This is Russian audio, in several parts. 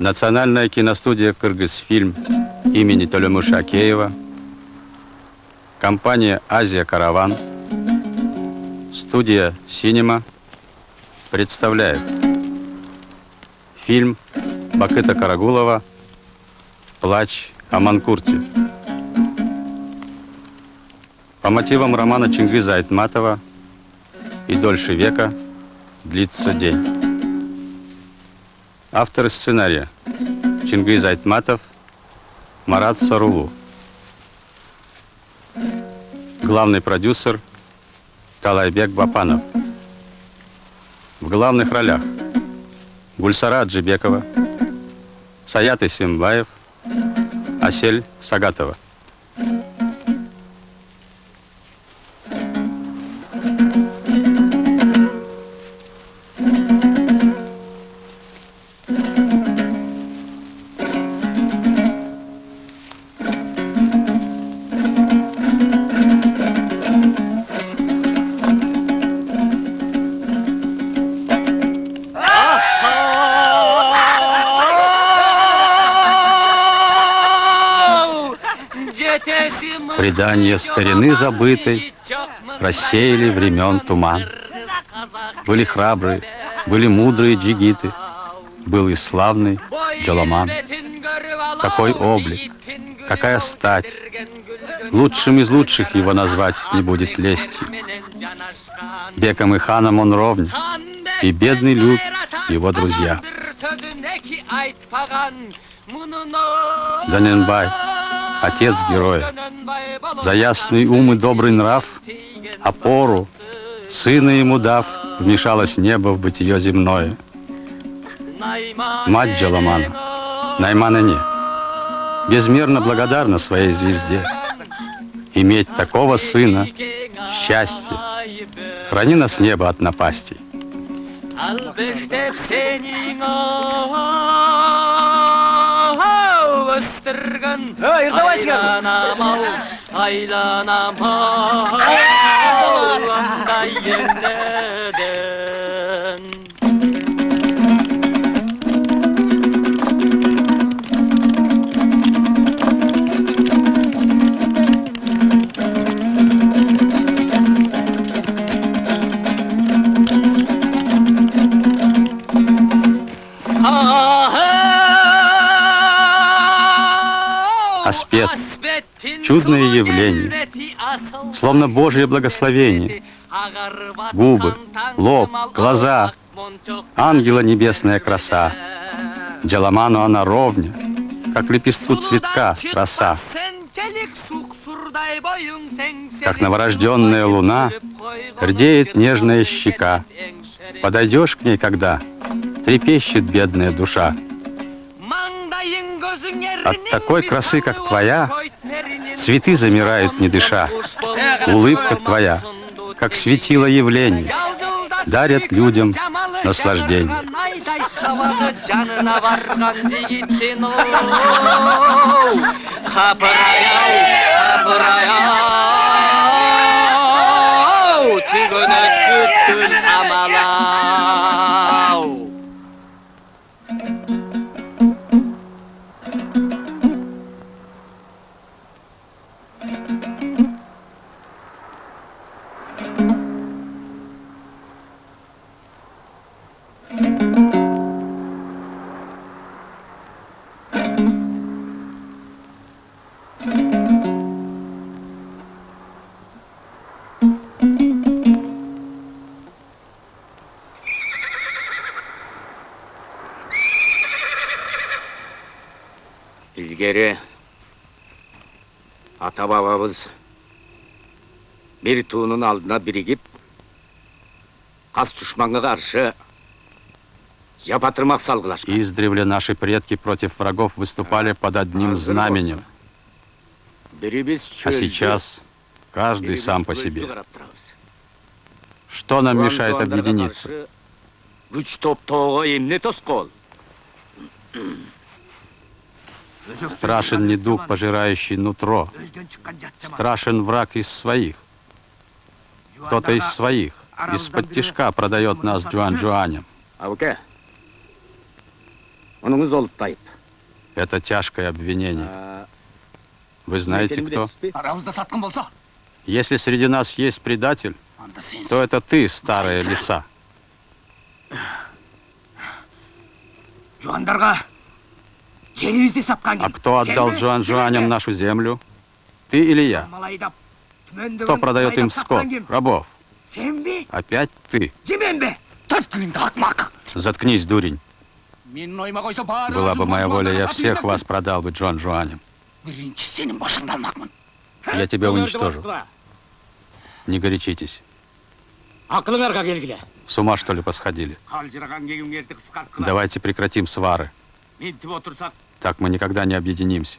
Национальная киностудия «Кыргызфильм» имени Толемыша Акеева, компания «Азия Караван», студия «Синема» представляет фильм Бакыта Карагулова «Плач о Манкурте». По мотивам романа Чингиза Айтматова «И дольше века длится день». Авторы сценария Чингиз Айтматов, Марат Сарулу. Главный продюсер Талайбек Бапанов. В главных ролях Гульсара Аджибекова, Саят Исимбаев, Асель Сагатова. Предания старины забытой рассеяли времен туман. Были храбрые, были мудрые джигиты, был и славный Джаламан. Какой облик, какая стать! Лучшим из лучших его назвать не будет лести. Беком и ханом он ровня, и бедный люд его друзья. Даненбай, отец героя, за ясный ум и добрый нрав, опору, сына ему дав, вмешалось небо в бытие земное. Мать Джаламана, Наймана-не, безмерно благодарна своей звезде. Иметь такого сына — счастье. Храни нас небо от напастей. Аспет, чудное явление, словно Божье благословение. Губы, лоб, глаза, ангела небесная краса. Джаламану она ровня, как лепестку цветка роса. Как новорожденная луна, рдеет нежная щека. Подойдешь к ней, когда трепещет бедная душа. От такой красы, как твоя, цветы замирают, не дыша. Улыбка твоя, как светило явлений, дарят людям наслаждение. İlgeri ata-babamız bir tuğunun aldına birikip kas düşmanına karşı yapatırmak salgılaşkan. Издревле наши предки против врагов выступали под одним знаменем. А сейчас каждый сам по себе. Что нам мешает объединиться? Страшен недуг, пожирающий нутро. Страшен враг из своих. Кто-то из своих, из-под тишка продает нас джуан-джуаням. Онуңуз олуттайып. Это тяжкое обвинение. Вы знаете, кто? Арамызда сатқын болса, Если среди нас есть предатель, анда сенсің. то это ты, старая лиса. Жуандарға жерімізді сатқан А кто отдал Жуан-Жуаням нашу землю? Ты или я? Кто продает им скот, рабов? Сен бе? Опять ты. Жемен бе? Тарт күніңді ақмақ. Заткнись, дурень. Менің ойыма қойса барлығы Была бы моя воля, я Жуан-Жуандарға всех сатып вас продал бы Жуан-Жуаням. Бірінші сенің башыңды алмақмын. Я тебя уничтожу. Не горячитесь. Ақылыңарға келгіле. С ума, что ли, посходили? Қалжыраған кегімдерді қысқартқыла. Давайте прекратим свары. Ментіп отырсақ, Так мы никогда не объединимся.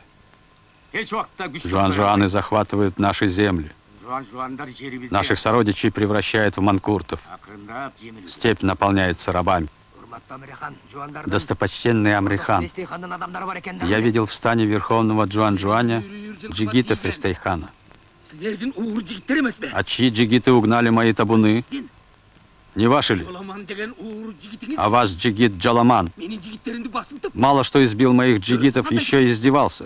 еш уақытта күшті. Жуан-Жуаны захватывают наши земли. Жуан-Жуандар жерімізде. Наших сородичей превращают в манкуртов. Ақырындап жемілді. Степь наполняется рабами. Урматты Амрихан, Жуандардың Достопочтенный Амрихан, Эстейханның адамдары бар екендігін я білем. видел в стане верховного Джуан-Жуаня джигитов Эстейхана. Сілердің уғыр жігіттер емес бе? А чьи джигиты угнали мои табуны? Сен Не ваши ли? Жоламан деген уғыр жігітіңіз А ваш джигит Джаламан менің жігіттерімді басынтып, мало что избил моих джигитов, еще и издевался.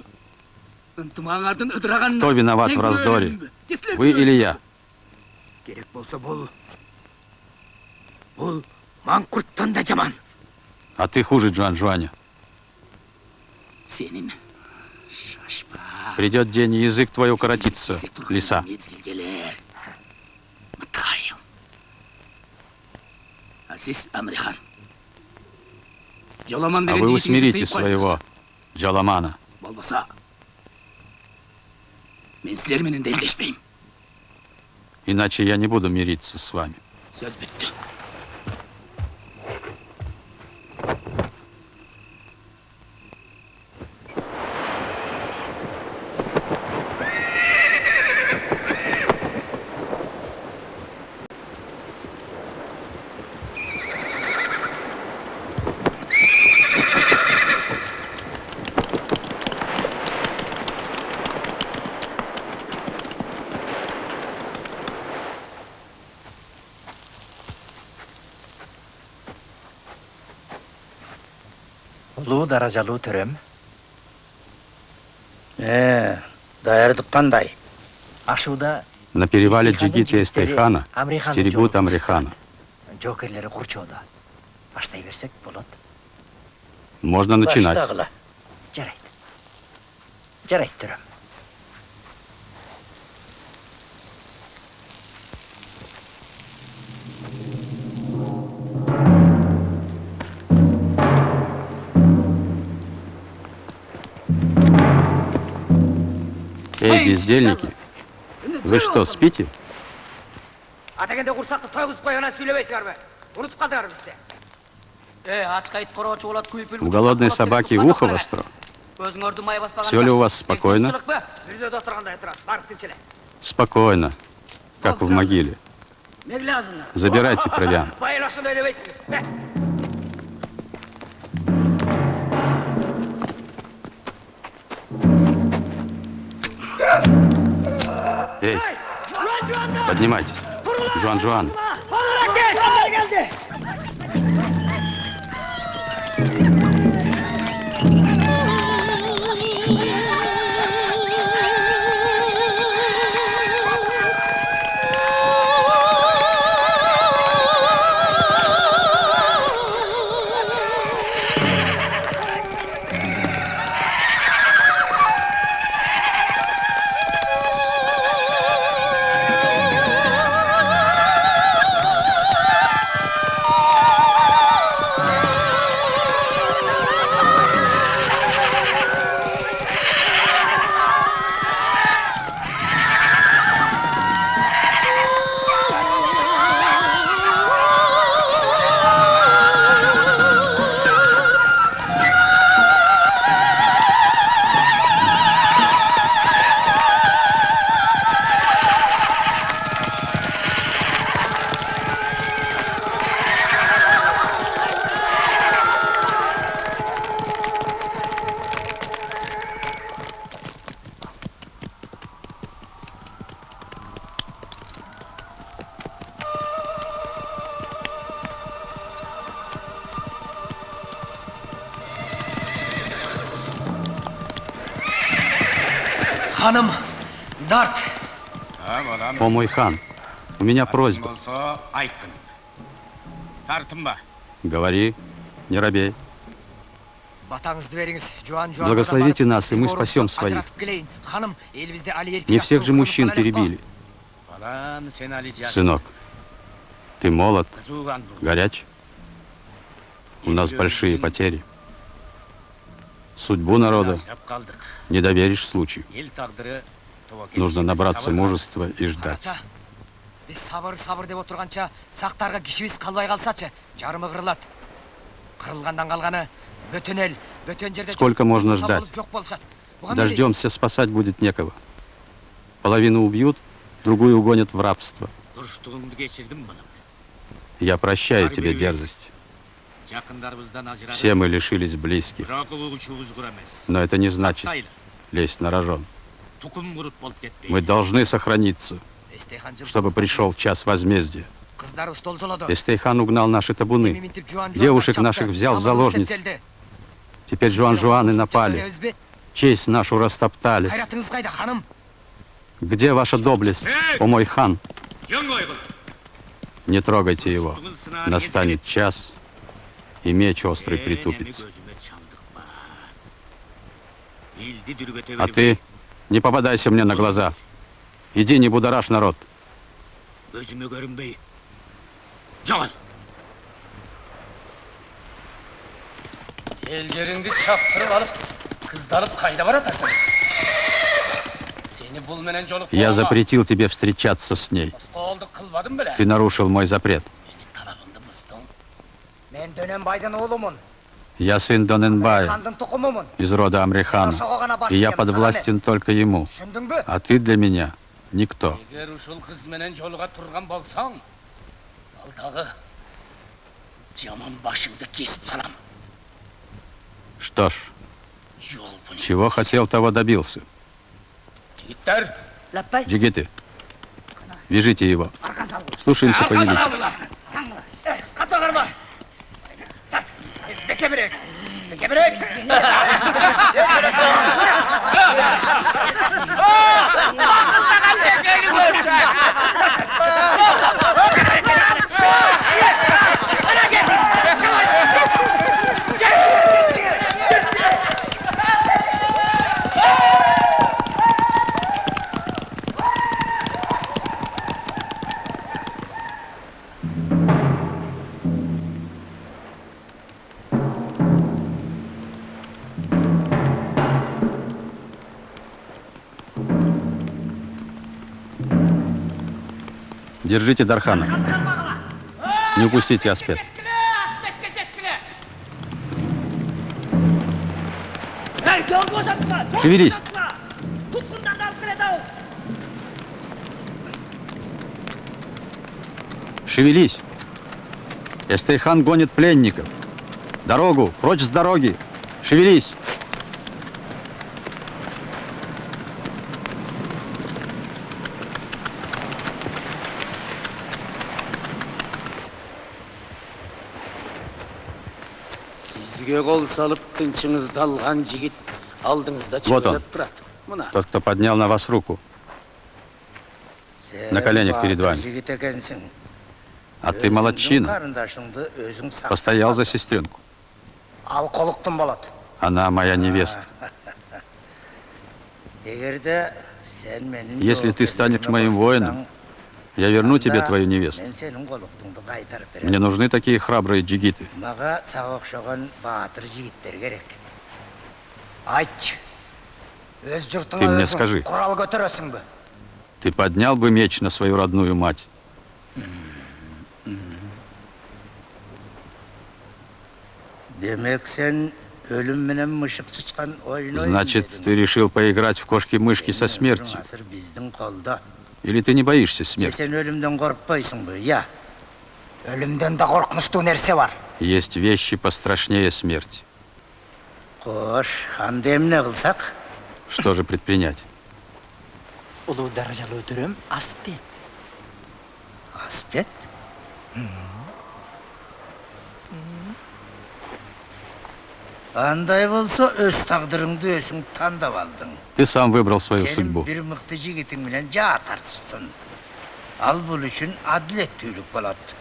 ынтымағардың ыдырағанына Кто виноват в раздоре? Вы или я? Керек болса бұл маңқұрттан да жаман. А ты хуже Джуан-Жуаня. Сенің шашпа. Придет день, и язык твой укоротится, лиса. Мезгіл келер. Мытайым. А сіз Амрихан. Жоламан А деген вы жігітіңізді усмирите тыйып своего Джаламана. қойыңыз. Болмаса, мен сілерменен делдеспеймін. Иначе я не буду мириться с вами. Сөз бітті. Улуу даражалуу төрөм. Даярдык кандай? Ашууда На перевале Эстейханның джигиты жігіттері Эстейхана Амриханның стерегут жолын Амрихана. Жокерлери курчоодо. Баштай берсек болот. Можно начинать. Баштагыла. Жарайт. Жарайт төрөм. Эй, бездельники, вы что, спите? Атагенде құрсақты тойғызып қойғаннан сөйлебейсіңдер ме? Ұмытып қалдыңдар бізде. Ачқайт қорочу болады көйпіл. У голодной собаки ухо востро. Өзіңөрді май баспаған. Всё ли у вас спокойно? Жүрзеде отырғандай тұрасыз. Барып тінчеле. Спокойно, как в могиле. Меглязына. Забирайте провиант. Байлашын өйлебейсің. Эй, поднимайтесь. Жуан-Жуан. Ханым, Дарт. балам. О мой хан, у меня просьба. болса, айткын. Тартынба. Говори, не робей. Батаңызды беріңіз, Жуан Жуан. Благословите нас, и мы спасем своих. Ханым, елімізде Али Ерке. Не всех же мужчин перебили. Балам, сен али жас. Сынок, ты молод, Қызуған бұл. горяч. У нас большие потери. Судьбу народа Ажырап қалдық. не доверишь случаю. Ел тағдыры тобакен Нужно жемес набраться сабыр мужества и ждать. Ата, біз сабыр деп отырғанша, сақтарға кішіміз қалбай қалсачы, жарымы қырылады. Қырылғандан қалғаны, бөтен ел, бөтен жерде... Сколько можно ждать? Жоқ болшады. Бұған Дождемся, спасать будет некого. Половину убьют, другую угонят в рабство. дұрыстығыңды кешірдім балам. Я прощаю тебе дерзость. Жақындарымыздан ажырадық. Все мы лишились близких, Бірақ ол үшеуміз құрамыз. но это не значит Сақтайлы. лезть на рожон. Тұқым құрыт болып кетпей. Мы должны сохраниться, Эстейхан жыл чтобы пришел час возмездия. Қыздары стол жолады. Эстейхан угнал наши табуны. Девушек наших взял в заложницы. Теперь Жуан-Жуаны напали. Честь нашу растоптали. Қайратыңыз қайда, ханым? Где ваша доблесть, о мой хан? Ең ойғыл. Не трогайте его. Настанет час, и меч острый притупится. А ты не попадайся мне на глаза. Иди, не будоражь народ. Өзіме көрінбей. Жоғал. Елдеріңді чаптырып алып, қыздарып қайда баратасың? Сені бұл менен жолып Я запретил тебе встречаться с ней. Қолды қылбадым біле. Ты нарушил мой запрет. Менің талабымды бұздың. Мен Дөненбайдың ұлымын. Я сын Доненбая, Хандың тұқымымын. из рода Амрихана, и я подвластен только ему. Түсіндің бе? А ты для меня никто. Егер ұшыл қыз менен жолға тұрған болсаң, алдағы жаман башыңды кесіп салам. Что ж, Жол бұны. чего хотел, того добился. Жігіттер, Лаппай. Джигиты, вяжите его. Слушаемся повелителя. Қаталарма! Беке берек! Беке берек! Держите Дархана. Не упустите Аспет. Шевелись. Шевелись. Эстейхан гонит пленников. Дорогу, прочь с дороги. Шевелись. сізге қол салып тынчыңызды алған жігіт алдыңызда Вот он. чөйлеп тұрады. Мына. Тот, кто поднял на вас руку. На коленях перед вами. Жігіт екенсің. А ты молодчина. Қарындашыңды өзің сақ. Постоял за сестренку. Алқолықтың болады. Она моя невеста. Егерде сен менің Если ты станешь моим воином, я верну тебе твою невесту. Мен сенің қолықтыңды қайтарып беремін. Мне нужны такие храбрые джигиты. Маға сақ оқшаған батыр жігіттер керек. Айтшы. Өз Ты жұртыңа мне өзің скажи. құрал көтересің бе? Ты поднял бы меч на свою родную мать? Демек сен өлім менен мышық шыққан ойын Значит, ты решил поиграть в кошки-мышки со смертью? Біздің қолда. Или ты не боишься смерти? Сен өлімден қорықпайсың бе? Я. Өлімден да қорқыныштуу нәрсе бар. Есть вещи пострашнее смерти. Қош, анда эмне қылсақ? Что же предпринять? Улуу даражалуу төрөм Аспет. Аспет? Андай болса, өз тағдырыңды өзің таңдап алдың. Ты сам выбрал свою Сенің судьбу. бір мықты жігітің менен жаа тартышсын. Ал бұл үшін әділеттүүлік болады.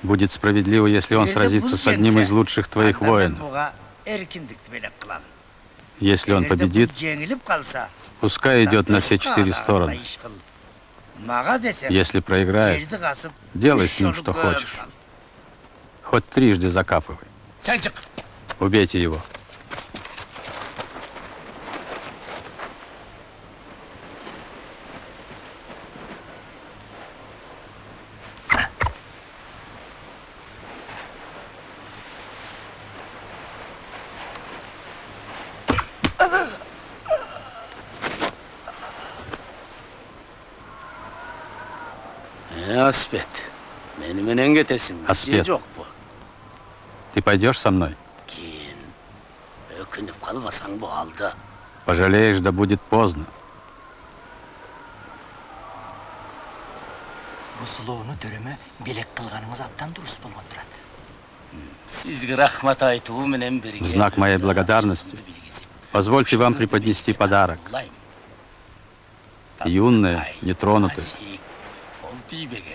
Будет справедливо, если он сразится с одним из лучших твоих воинов. Буға эркиндикти белек кылам. Если он победит, жеңилип калса, пускай идет на все 4 стороны. Мага десем, Если проиграет, жерди касып, делай үч с ним, жолу что көп хочешь. сал. Хоть трижды закапывай. Сен шық. Убейте его. Аспет, меніменен кетесің. Аспет. Жоқ бұ. Ты пойдешь со мной? Кейін, өкініп қалмасаң бұ алды. Пожалеешь, да будет поздно. Бу сулоону төрөмө белек кылганыңыз абдан дурус болгон турат. Сізге рахмат айтуу менен бірге. В знак моей благодарности позвольте вам преподнести подарок. Юная, нетронутая.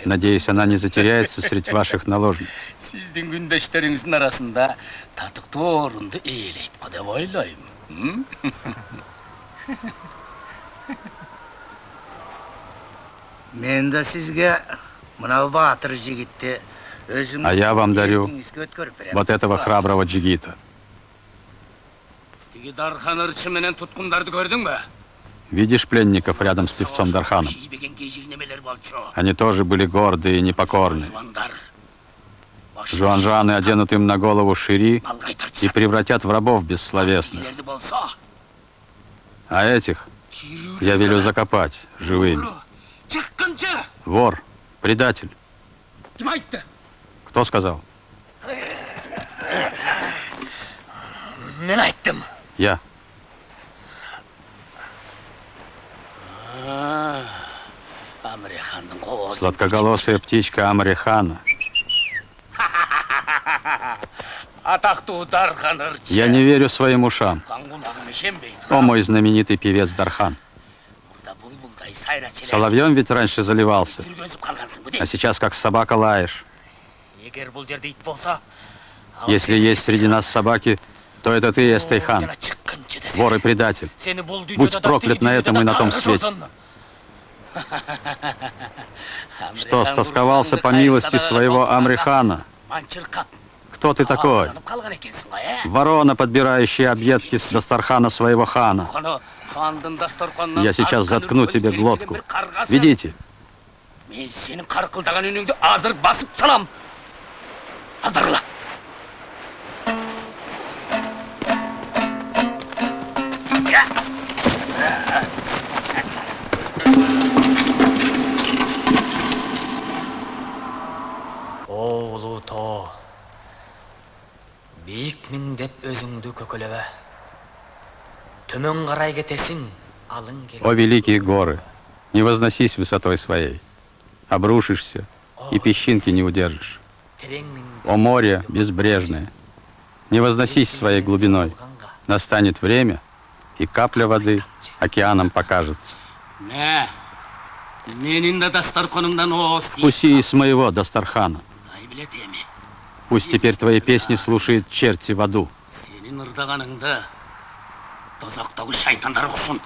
Надеюсь, она не затеряется среди ваших наложниц. Сіздің күндештеріңіздің арасында татықты орынды ейлейді деп ойлаймын. Мен да сизге мынау баатыр жигитти өзүңүз А я вам дарю эркиңизге өткөрүп берем. вот этого храброго джигита. Тегі Дархан ырчы менен тұтқындарды көрдің бе? Видишь пленников рядом с певцом Дарханом? Жібеген кежірнемелер болчу. Они тоже были гордые и непокорные. Жуандар. Жуанжаны оденут им на голову шири и превратят в рабов бессловесных. Келерді болса, А этих я велю закопать живыми. Чыққыншы! Вор, предатель. Кім айтты? Кто сказал? Мен айттым. Я. Амреханның қоғызын. Сладкоголосая птичка Амрехана. Атақты Дархан ырчы. Я не верю своим ушам. Қаңғұлағын ішенбейді. О, мой знаменитый певец Дархан. Мұрда бұлбұлдай сайрачелер. Соловьем ведь раньше заливался, Үргенсіп қалғансың бұ а сейчас как собака лаешь. Егер бул жерде ит болса, Если есть среди нас собаки, то это ты, Эстейхан, жана чыккынчы деди. вор и предатель. Сени бул дүйнөдө Будь да, проклят тиги на дүйнөдө этом да и на том таңғы свете. жолдон. Что, стосковался по милости своего Амрехана? Манчырқап. Кто ты такой? Алданып қалған екенсің ғой, ә? Ворона, подбирающая объедки с Дастархана своего хана. Қаны хандың дастарханнан Я сейчас арқаны заткну үлкен тебе келген глотку. бір қарғасың. Ведите. Мен сенің қарқылдаған үніңді азыр басып салам. Алдырла. О, улуу тоо. Бийикмин деп өзүңдү көкөлөбө. Төмөн карай кетесиң, алың келет. О, великие горы, не возносись высотой своей. Обрушишься, и песчинки не удержишь. Тереңмин О, море безбрежное, не возносись своей глубиной. Настанет время, и капля воды океаном покажется. Мә, менің де дастарханымдан оғыз дейіп. Вкуси из моего Дастархана. Ай білет еме. Пусть теперь твои песни слушают черти в аду. Сенің ырдағаныңды тозақтағы шайтандар ұқсын.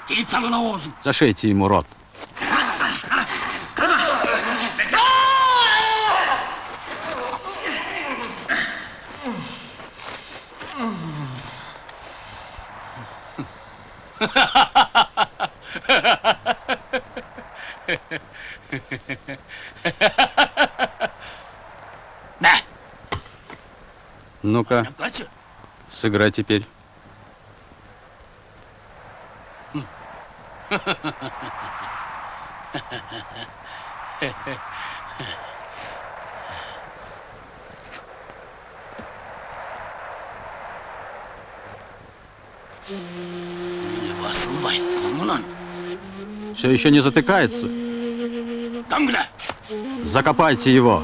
Келіп салына оғызын. Зашейте ему рот. Мә, Ну-ка, көрші. сыграй теперь. Үйіне басылмайды, қомынан. Все еще не затыкается. Там кіля. Закопайте его.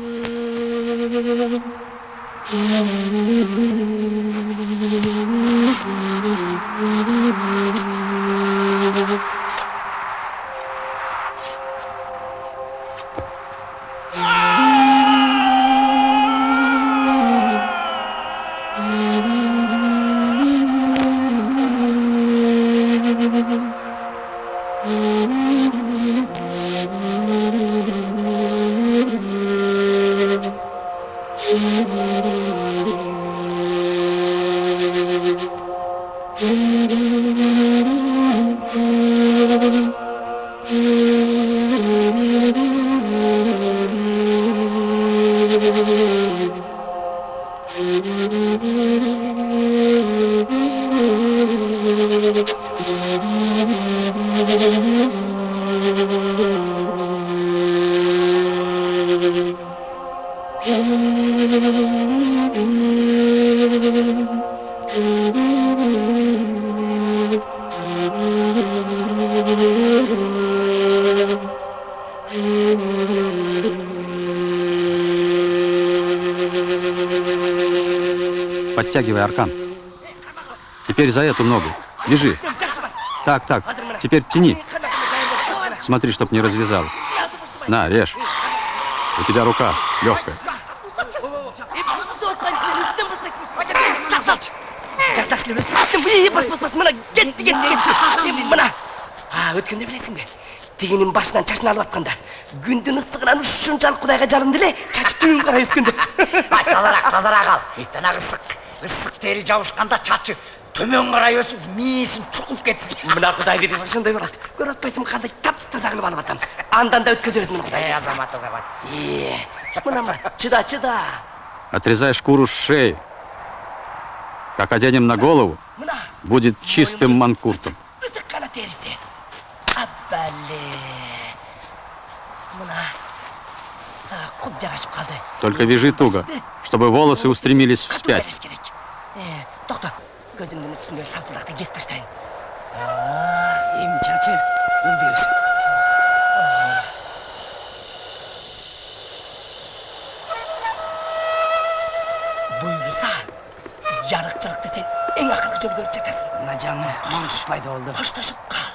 Подтягивай аркан. Теперь за эту ногу. Бежи. Так, так. Теперь тяни. Смотри, чтоб не развязалась. На, режь. У тебя рука легкая. Өткенде білесің бе? Тегенің башынан чашын алып атқанда, күндің ыстығынан ушунчалык Кудайга жалынды эле, чачы түбүн карай өскөндө. Тазараак ал. Жанагы ысык тери жабышканда чачы төмөн карай өсүп, мээсин чукуп кетсин. Мына Кудай берсе ошондой болот. Көрүп атпайсыңбы кандай таптаза кылып алып атам. Андан да өткөзөбүз мына Кудай. Азамат. Мына чыда. Отрезай шкуру с шеи. Как оденем на голову, Мына будет чистым манкуртом. ысык кана териси. Аббале. Мына сага куп жарашып калды. Только вяжи туго, чтобы волосы устремились вспять. Токто, көзүмдүн үстүндө салтылакты кесип таштайын. Эми чачы ылдый өсөт. Буюрса, жарыкчылыкты сен эң акыркы жолу көрүп жатасың. Мына жаңы маңгыш пайда болду. Коштошуп кал.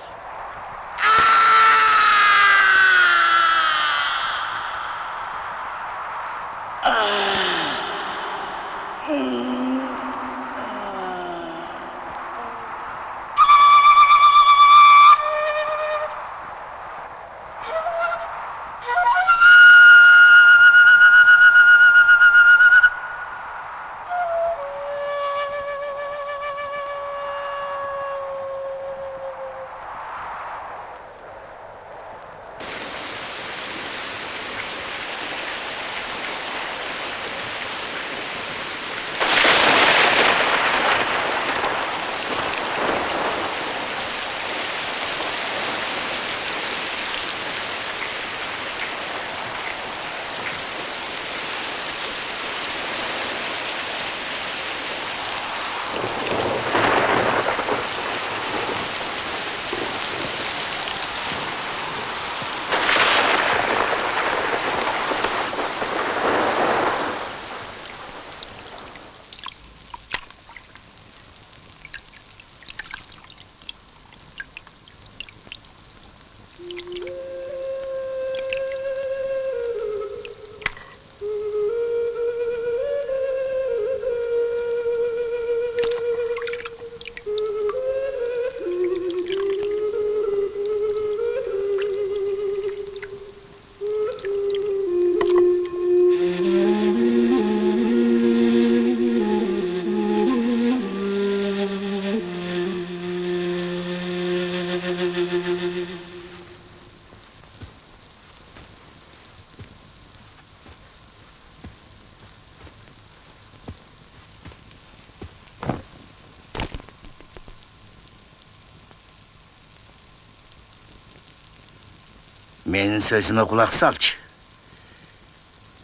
Менин сөзүмө кулак салчы.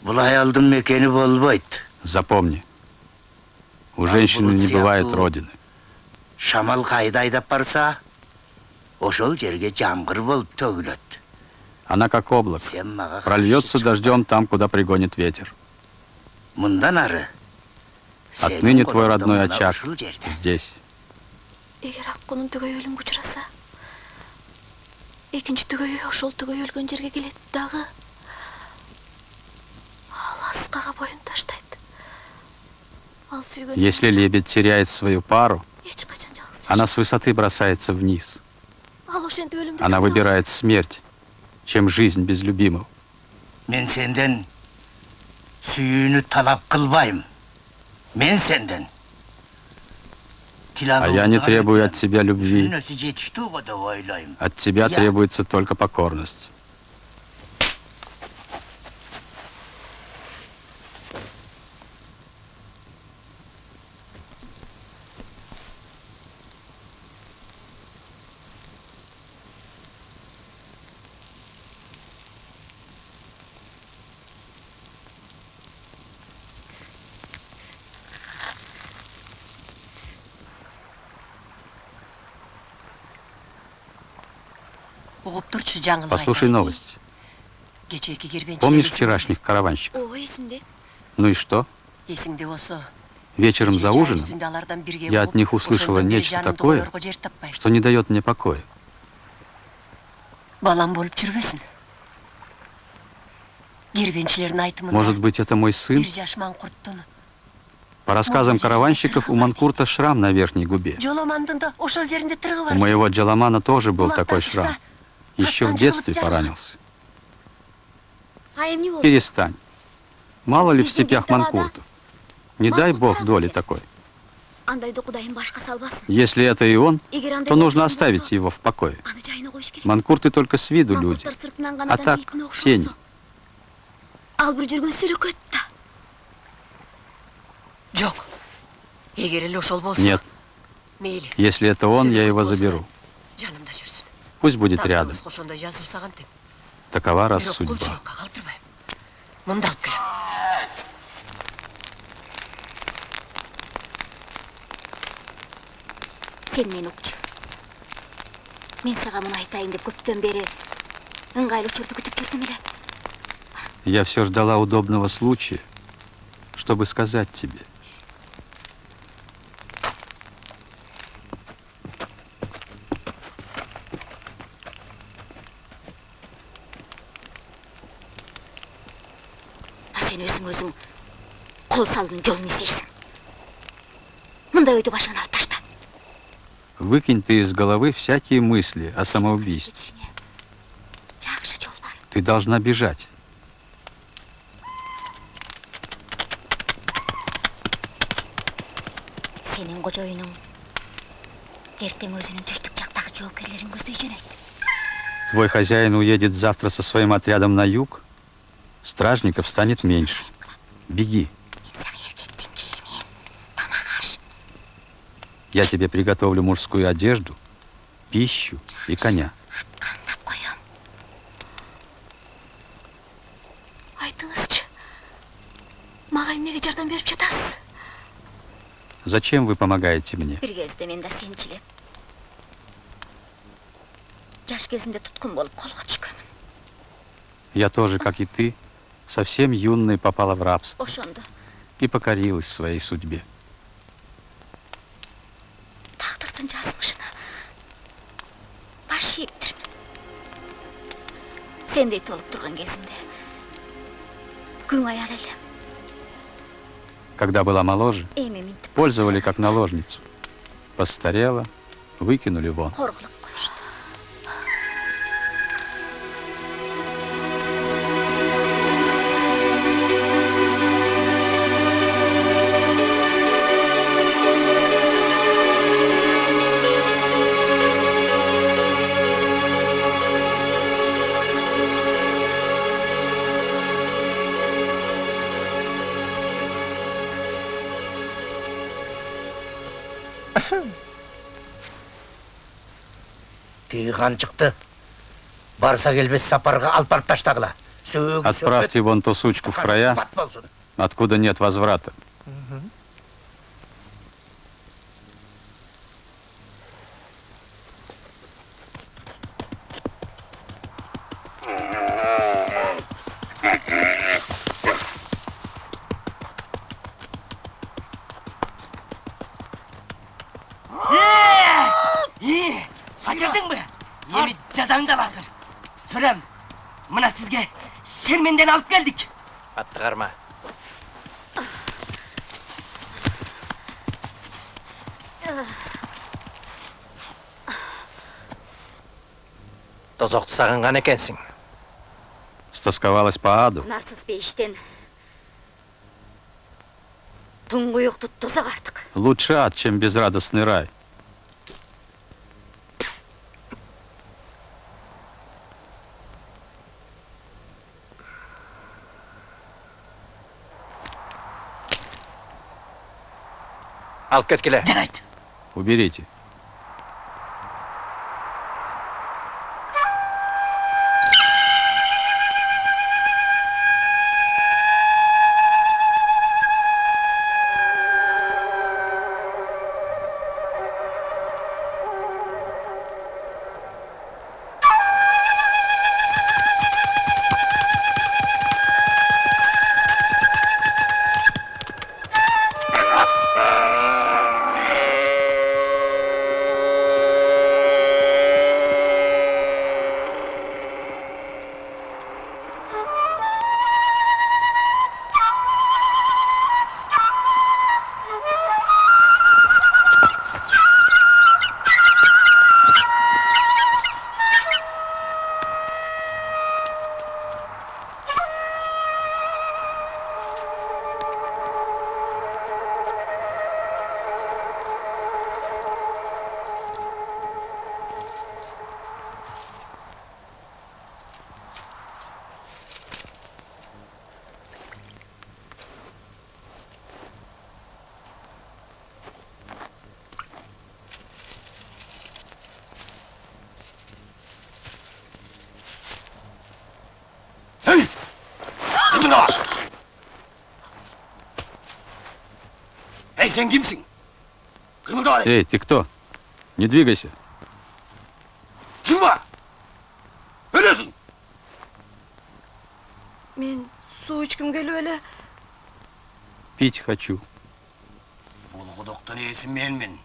Бул аялдын мекени болбойт. Запомни, у женщины не бывает родины. Шамал кайда айдап барса, ошол жерге жамгыр болуп төгүлөт. Она как облако, Сен мага прольется дождем там, куда пригонит ветер. Мындан ары Отныне твой родной очаг здесь. Эгер Аккунун түгөй өлүмгө учураса, экинчи түгөйү ошол түгөй өлгөн жерге келет дагы. Ал аскага боюн таштайт. Ал сүйгөн Если лебедь теряет свою пару, эч качан жалгыз она с высоты бросается вниз. Ал ошентип өлүмдү Она выбирает смерть, чем жизнь без любимого. Мен сенден сүйүүнү талап кылбайм. Мен сенден А я не требую от тебя любви. Нөсү жетиштүүгө деп ойлойм. От тебя требуется только покорность. Угуп турчу жаңылык. Послушай новости. Кечээки кирбенчилер. Помнишь вчерашних караванщиков? Ооба эсимде. Ну и что? Эсиңде болсо. Вечером за ужином я от них услышала нечто такое, что не дает мне покоя. Балам болуп жүрбөсүн. Кирбенчилердин айтымында. Может быть, это мой сын? Бир жаш маңкурттун. По рассказам караванщиков, у Манкурта шрам на верхней губе. Жоламандын ошол жеринде тырыгы У бар. моего Джаламана тоже был такой шрам. Еще в детстве поранился. А эмне болду? Перестань. Мало ли в степях Манкурту. Не дай бог доли такой. Андайды Кудайым башка салбасын. Если это и он, Эгер андай то нужно болсо, оставить его в покое. аны жайына коюш керек. Манкурты только с виду люди, Маңкурттар сыртынан а ғанадан так биіктің оқшы тень. болсо. Ал бир жүргөн сөлөкөт да. Жок. Эгер эле ошол болсо. Нет, Мейли. если это он, я его заберу. Жанымда жүрсүн. Пусть будет рядом. Тактабыз кошондой жазылса кантем. Такова раз Бирок судьба. кулчулукка калтырбайм. Мында алып келем. Сен мени укчу. Мен сага муну айтайын деп көптөн бери ыңгайлуу учурду күтүп жүрдүм эле. Я все ждала удобного случая, чтобы сказать тебе. Сен өзүң кол салдын жолун издейсиң. Мындай ойду башыңан алып ташта. Выкинь ты из головы всякие мысли о самоубийстве. Жакшы жол бар. Ты должна бежать. Сенин кожоюнуң эртең өзүнүн түштүк жактагы жоопкерлерин көздөй жөнөйт. Твой хозяин уедет завтра со своим отрядом на юг. Стражников станет меньше. Беги. Я тебе приготовлю мужскую одежду, пищу и коня. Айтыңызчы, мага эмнеге жардам берип жатасыз? Зачем вы помогаете мне? Бир кезде мен да сенчилеп. Жаш кезинде туткун болуп колго түшкөнмүн. Я тоже, как и ты, совсем юной попала в рабство Ошондо и покорилась своей судьбе. тагдырдын жазмышына баш ийиптирмин. Сендей толуп турган кезимде күң аял элем. Когда была моложе, Эми минтип пользовали как наложницу. Постарела, выкинули вон. коргулуп коюшту. Тиги канчыкты барса келбес сапарга алып барып таштагыла. Сөөгү Отправьте вон ту сучку в края, болсун. откуда нет возврата. жазаңды аласың. Төрем, мына сізге шерменден алып келдік. Аттығарма. Тозоқты сағынған екенсің. Стосковалась по аду. Құнарсыз пейіштен тұңғиықты тозақ артық. Лучше ад, чем безрадостный рай. Алып кеткеле. Жарайды. Уберите. Эй, сен кимсің? Қимылдабай. Эй, ты кто? Не двигайся. Шыңба! Өлесің! Мен су ішкім келіп әлі. Пить хочу. Бұл құдықтың иесі менмін.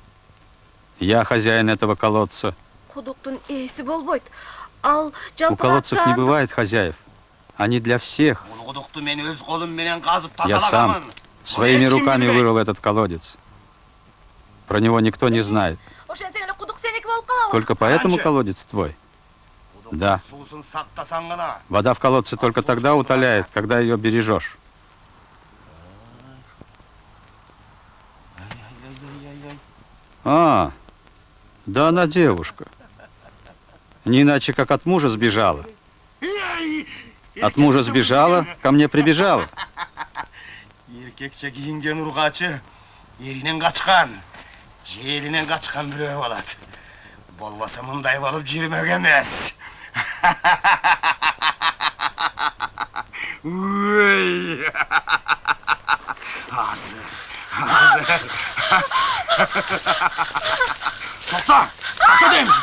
Я хозяин этого колодца. Құдықтың иесі болбойды. Ал У колодцев не бывает хозяев. Они для всех. Бұл құдықты мен өз қолымменен қазып Я сам тазалағамын. своими руками вырыл этот колодец. Про него никто не знает. Только поэтому колодец твой? Да. Сусын сақтасаң ғана. Вода в колодце только тогда утоляет, когда ее бережешь. А, да она девушка. Не иначе, как от мужа сбежала. От мужа сбежала, ко мне прибежала. Еркекше киінген ұрғачы, ерінен қачқан, желінен қачқан біреу болады. Болмаса мұндай болып жүрмек емес. Ой! Азыр. Тоқта! Тоқта деймін!